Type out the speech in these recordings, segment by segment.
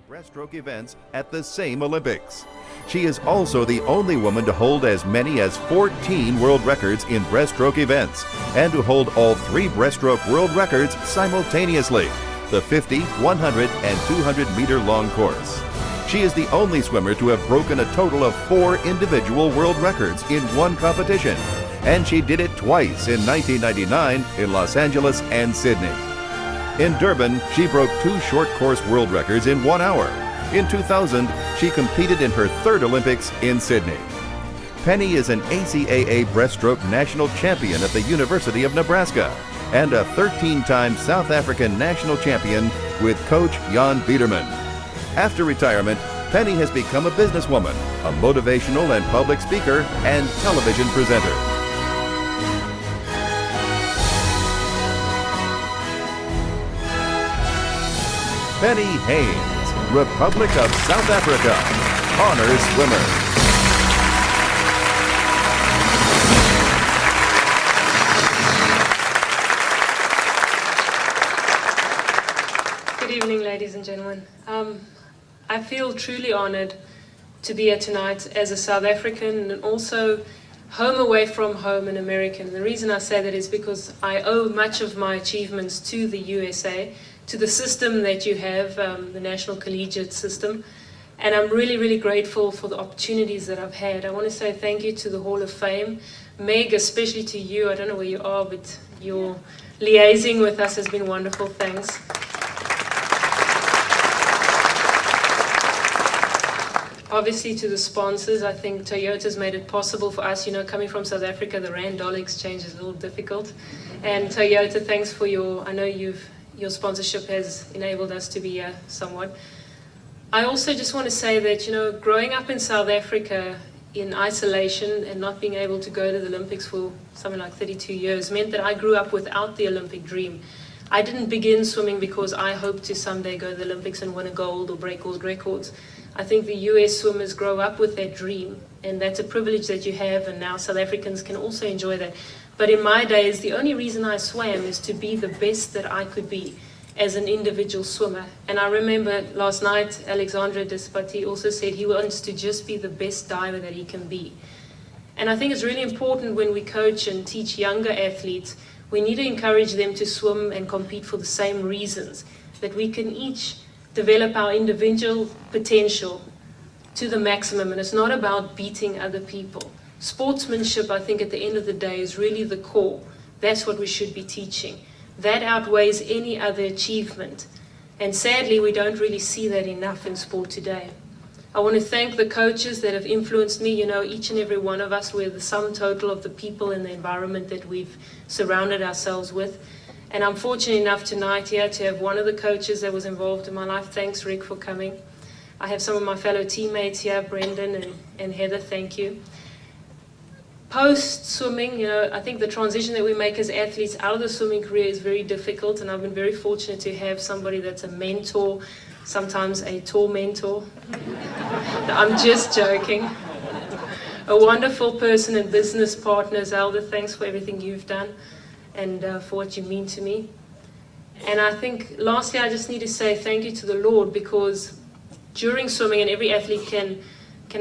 breaststroke events at the same Olympics. She is also the only woman to hold as many as 14 world records in breaststroke events and to hold all 3 breaststroke world records simultaneously, the 50, 100, and 200-meter long course. She is the only swimmer to have broken a total of 4 individual world records in one competition, and she did it twice in 1999 in Los Angeles and Sydney. In Durban, she broke 2 short course world records in 1 hour. In 2000, she competed in her 3rd Olympics in Sydney. Penny is an ACAA breaststroke national champion at the University of Nebraska and a 13-time South African national champion with coach Jan Biederman. After retirement, Penny has become a businesswoman, a motivational and public speaker, and television presenter. Penny Heyns, Republic of South Africa, honors swimmer. Good evening, ladies and gentlemen. I feel truly honored to be here tonight as a South African and also home away from home, an American. The reason I say that is because I owe much of my achievements to the USA, to the system that you have, the National Collegiate System. And I'm really, really grateful for the opportunities that I've had. I want to say thank you to the Hall of Fame. Meg, especially to you. I don't know where you are, but your liaising with us has been wonderful. Thanks. Obviously to the sponsors, I think Toyota's made it possible for us. You know, coming from South Africa, the Rand-dollar exchange is a little difficult. And Toyota, thanks for your sponsorship has enabled us to be here somewhat. I also just want to say that, you know, growing up in South Africa in isolation and not being able to go to the Olympics for something like 32 years meant that I grew up without the Olympic dream. I didn't begin swimming because I hoped to someday go to the Olympics and win a gold or break world records. I think the US swimmers grow up with that dream, and that's a privilege that you have, and now South Africans can also enjoy that. But in my days, the only reason I swam is to be the best that I could be as an individual swimmer. And I remember last night, Alexandre Despati also said he wants to just be the best diver that he can be. And I think it's really important when we coach and teach younger athletes, we need to encourage them to swim and compete for the same reasons, that we can each develop our individual potential to the maximum. And it's not about beating other people. Sportsmanship, I think, at the end of the day is really the core. That's what we should be teaching. That outweighs any other achievement. And sadly, we don't really see that enough in sport today. I want to thank the coaches that have influenced me. You know, each and every one of us, we're the sum total of the people and the environment that we've surrounded ourselves with. And I'm fortunate enough tonight here to have one of the coaches that was involved in my life. Thanks, Rick, for coming. I have some of my fellow teammates here, Brendan and Heather, thank you. Post-swimming, you know, I think the transition that we make as athletes out of the swimming career is very difficult, and I've been very fortunate to have somebody that's a mentor, sometimes a tall mentor. No, I'm just joking. A wonderful person and business partner, Zelda, thanks for everything you've done and for what you mean to me. And I think, lastly, I just need to say thank you to the Lord, because during swimming, and every athlete can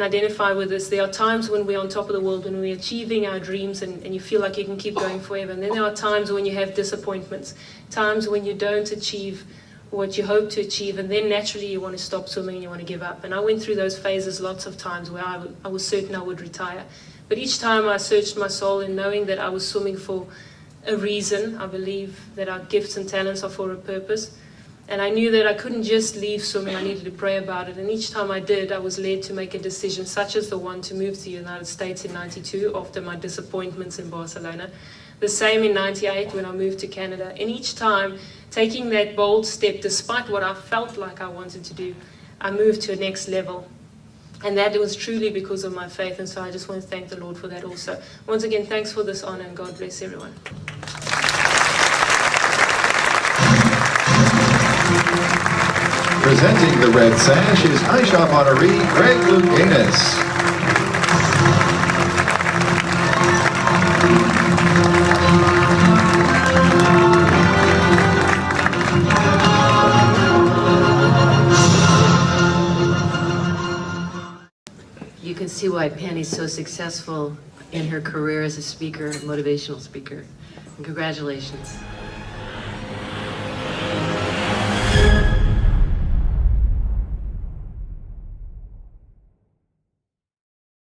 identify with this, there are times when we're on top of the world, when we're achieving our dreams and you feel like you can keep going forever. And then there are times when you have disappointments, times when you don't achieve what you hope to achieve, and then naturally you want to stop swimming and you want to give up. And I went through those phases lots of times where I was certain I would retire. But each time I searched my soul in knowing that I was swimming for a reason. I believe that our gifts and talents are for a purpose. And I knew that I couldn't just leave swimming, I needed to pray about it. And each time I did, I was led to make a decision, such as the one to move to the United States in '92 after my disappointments in Barcelona. The same in '98 when I moved to Canada. And each time, taking that bold step, despite what I felt like I wanted to do, I moved to a next level. And that was truly because of my faith. And so I just want to thank the Lord for that also. Once again, thanks for this honor, and God bless everyone. Presenting the red sash is ISHOF honoree Greg Louganis. you can see why Penny's so successful in her career as a speaker, motivational speaker. And congratulations.